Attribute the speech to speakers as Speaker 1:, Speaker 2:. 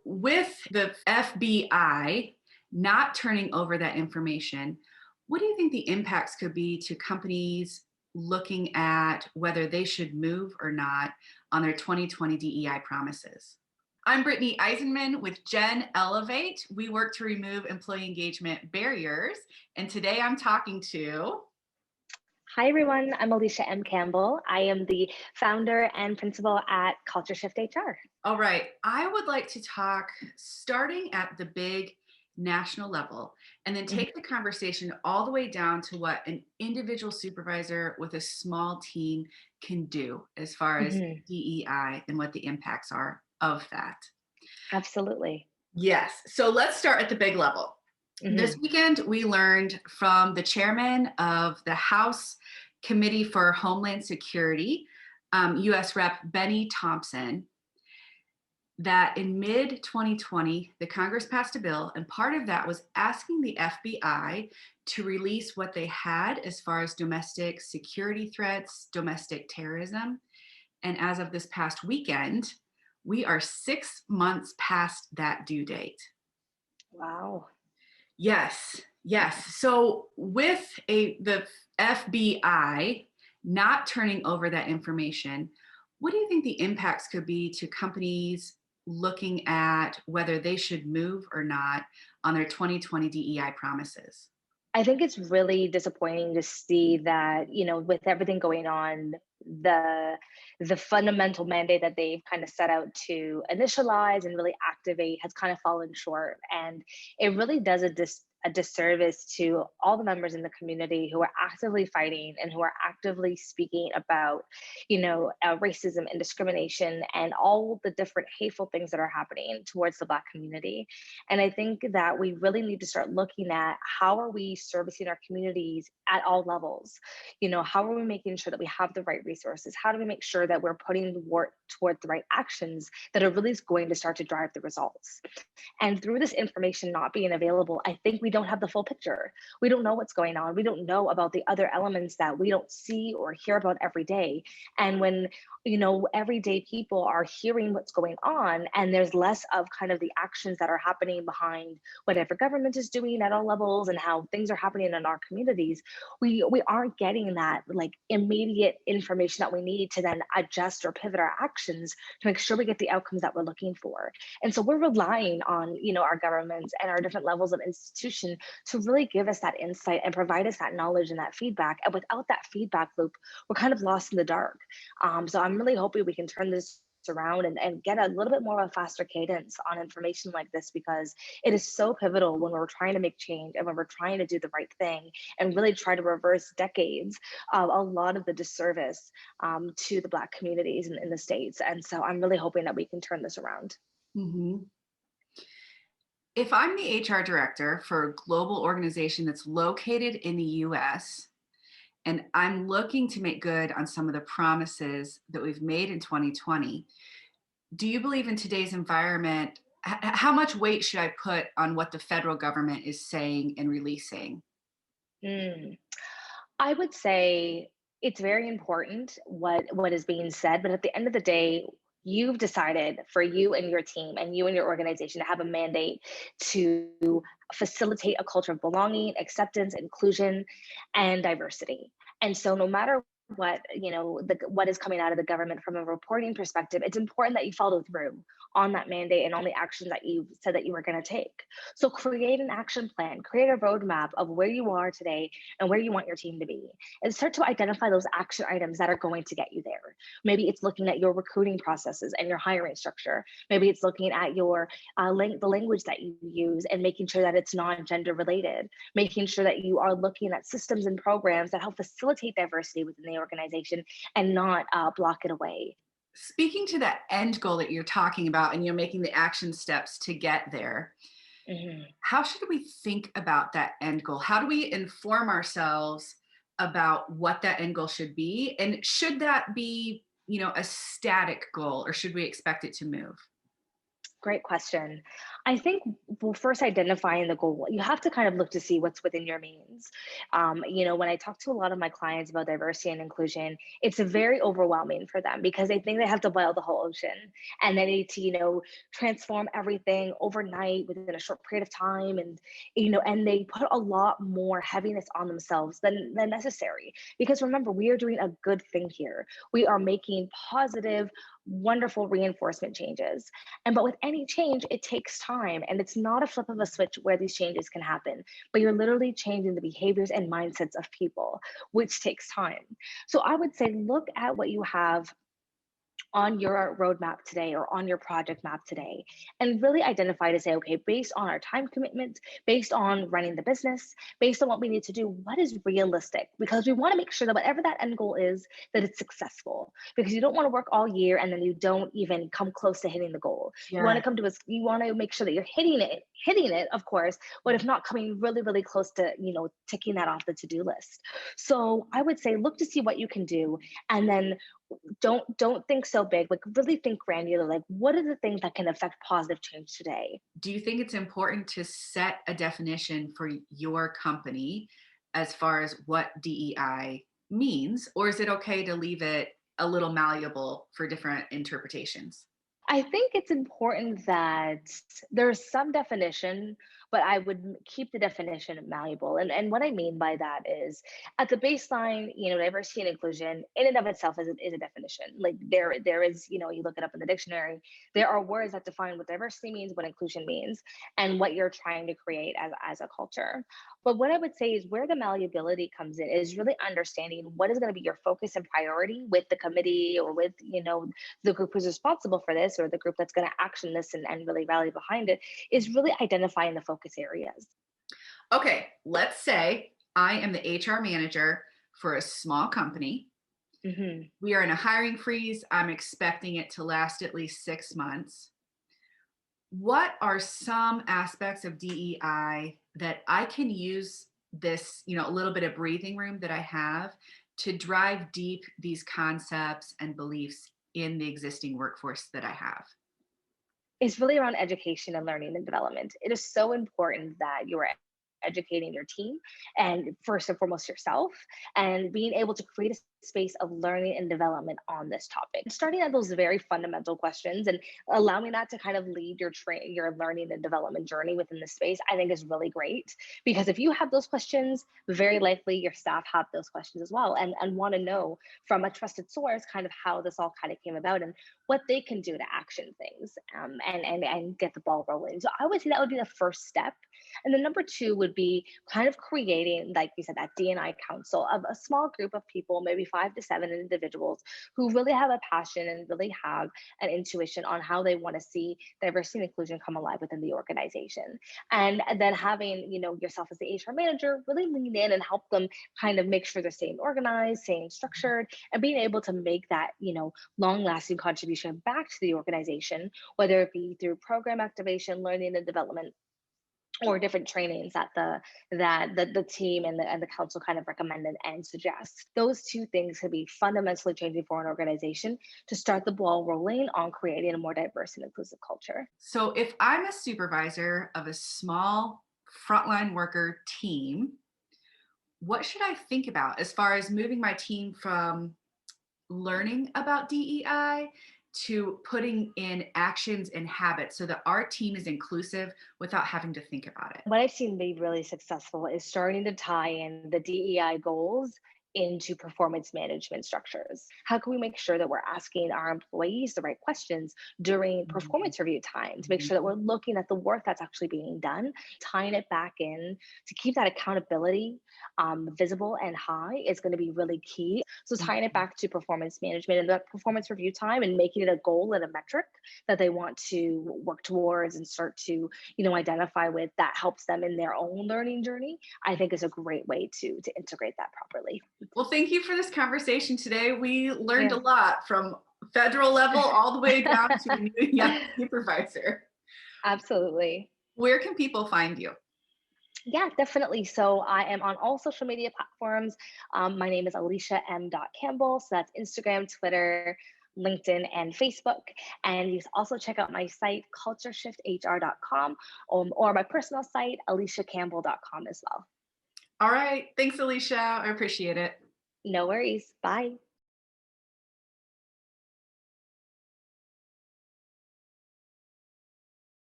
Speaker 1: With the FBI not turning over that information, what do you think the impacts could be to companies looking at whether they should move or not on their 2020 DEI promises? I'm Britni Eisenmann with Gen Elevate. We work to remove employee engagement barriers. And today I'm talking to.
Speaker 2: Hi, everyone. I'm Alysha M. Campbell. I am the founder and principal at CultureShift HR.
Speaker 1: All right. I would like to talk starting at the big national level and then take the conversation all the way down to what an individual supervisor with a small team can do as far as DEI and what the impacts are of that.
Speaker 2: Absolutely.
Speaker 1: Yes. So let's start at the big level. This weekend, we learned from the chairman of the House Committee for Homeland Security, U.S. Rep. Benny Thompson, that in mid-2020, the Congress passed a bill, and part of that was asking the FBI to release what they had as far as domestic security threats, domestic terrorism. And as of this past weekend, we are 6 months past that due date.
Speaker 2: Wow.
Speaker 1: Yes. So with the FBI not turning over that information, what do you think the impacts could be to companies looking at whether they should move or not on their 2020 DEI promises?
Speaker 2: I think it's really disappointing to see that, with everything going on, the fundamental mandate that they've kind of set out to initialize and really activate has kind of fallen short. And it really does a disservice to all the members in the community who are actively fighting and who are actively speaking about, racism and discrimination and all the different hateful things that are happening towards the Black community. And I think that we really need to start looking at how are we servicing our communities at all levels. How are we making sure that we have the right resources? How do we make sure that we're putting the work toward the right actions that are really going to start to drive the results? And through this information not being available, I think we don't have the full picture. We don't know what's going on. We don't know about the other elements that we don't see or hear about every day. And when, everyday people are hearing what's going on and there's less of kind of the actions that are happening behind whatever government is doing at all levels and how things are happening in our communities, we aren't getting that like immediate information that we need to then adjust or pivot our actions to make sure we get the outcomes that we're looking for. And so we're relying on, our governments and our different levels of institution to really give us that insight and provide us that knowledge and that feedback. And without that feedback loop, we're kind of lost in the dark. So I'm really hoping we can turn this around and get a little bit more of a faster cadence on information like this, because it is so pivotal when we're trying to make change and when we're trying to do the right thing and really try to reverse decades of a lot of the disservice to the Black communities in the States. And so I'm really hoping that we can turn this around.
Speaker 1: If I'm the HR director for a global organization that's located in the US, and I'm looking to make good on some of the promises that we've made in 2020, do you believe in today's environment, how much weight should I put on what the federal government is saying and releasing?
Speaker 2: I would say it's very important what is being said, but at the end of the day, you've decided for you and your team and you and your organization to have a mandate to facilitate a culture of belonging, acceptance, inclusion, and diversity. And so no matter what, what is coming out of the government from a reporting perspective, it's important that you follow through on that mandate and on the actions that you said that you were going to take. So create an action plan, create a roadmap of where you are today and where you want your team to be, and start to identify those action items that are going to get you there. Maybe it's looking at your recruiting processes and your hiring structure. Maybe it's looking at your the language that you use and making sure that it's non-gender related, making sure that you are looking at systems and programs that help facilitate diversity within the organization and not block it away.
Speaker 1: Speaking to that end goal that you're talking about and you're making the action steps to get there, how should we think about that end goal? How do we inform ourselves about what that end goal should be? And should that be, a static goal, or should we expect it to move?
Speaker 2: Great question. I think, well, first identifying the goal, you have to kind of look to see what's within your means. When I talk to a lot of my clients about diversity and inclusion, it's very overwhelming for them because they think they have to boil the whole ocean and they need to, transform everything overnight within a short period of time. And they put a lot more heaviness on themselves than necessary. Because remember, we are doing a good thing here. We are making positive, wonderful reinforcement changes. But with any change, it takes time, and it's not a flip of a switch where these changes can happen, but you're literally changing the behaviors and mindsets of people, which takes time. So I would say look at what you have on your roadmap today or on your project map today and really identify to say, okay, based on our time commitment, based on running the business, based on what we need to do, what is realistic? Because we want to make sure that whatever that end goal is, that it's successful, because you don't want to work all year and then you don't even come close to hitting the goal. You want to you want to make sure that you're hitting it, of course, but if not, coming really, really close to, ticking that off the to-do list. So I would say, look to see what you can do, and then don't think so big, like really think granular, like what are the things that can affect positive change today.
Speaker 1: Do you think it's important to set a definition for your company as far as what DEI means, or is it okay to leave it a little malleable for different interpretations?
Speaker 2: I think it's important that there's some definition, but I would keep the definition malleable. And what I mean by that is, at the baseline, diversity and inclusion in and of itself is a definition. Like there is, you look it up in the dictionary, there are words that define what diversity means, what inclusion means, and what you're trying to create as a culture. But what I would say is where the malleability comes in is really understanding what is going to be your focus and priority with the committee or with, the group who's responsible for this or the group that's going to action this and really rally behind it, is really identifying the focus areas.
Speaker 1: Okay, let's say I am the HR manager for a small company.
Speaker 2: Mm-hmm.
Speaker 1: We are in a hiring freeze. I'm expecting it to last at least 6 months. What are some aspects of DEI that I can use this, a little bit of breathing room that I have to drive deep these concepts and beliefs in the existing workforce that I have?
Speaker 2: It's really around education and learning and development. It is so important that you are educating your team and first and foremost yourself, and being able to create a space of learning and development on this topic, starting at those very fundamental questions and allowing that to kind of lead your learning and development journey within the space, I think is really great. Because if you have those questions, very likely your staff have those questions as well, and want to know from a trusted source kind of how this all kind of came about and what they can do to action things, and get the ball rolling. So I would say that would be the first step. And then number two would be kind of creating, like you said, that D&I council of a small group of people, maybe 5 to 7 individuals who really have a passion and really have an intuition on how they want to see diversity and inclusion come alive within the organization. And then having, yourself as the HR manager really lean in and help them kind of make sure they're staying organized, staying structured, and being able to make that, long-lasting contribution back to the organization, whether it be through program activation, learning and development, or different trainings that the team and the council kind of recommend and suggest. Those two things could be fundamentally changing for an organization to start the ball rolling on creating a more diverse and inclusive culture.
Speaker 1: So if I'm a supervisor of a small frontline worker team, what should I think about as far as moving my team from learning about DEI to putting in actions and habits so that our team is inclusive without having to think about it?
Speaker 2: What I've seen be really successful is starting to tie in the DEI goals into performance management structures. How can we make sure that we're asking our employees the right questions during performance review time to make sure that we're looking at the work that's actually being done, tying it back in to keep that accountability visible and high is going to be really key. So tying it back to performance management and that performance review time and making it a goal and a metric that they want to work towards and start to, identify with, that helps them in their own learning journey, I think is a great way to integrate that properly.
Speaker 1: Well, thank you for this conversation today. We learned a lot from federal level all the way down to a new young supervisor.
Speaker 2: Absolutely.
Speaker 1: Where can people find you?
Speaker 2: Yeah, definitely. So I am on all social media platforms. My name is Alysha M. Campbell. So that's Instagram, Twitter, LinkedIn, and Facebook. And you can also check out my site, cultureshifthr.com, or my personal site, alyshacampbell.com as well.
Speaker 1: All right. Thanks, Alysha. I appreciate it.
Speaker 2: No worries. Bye.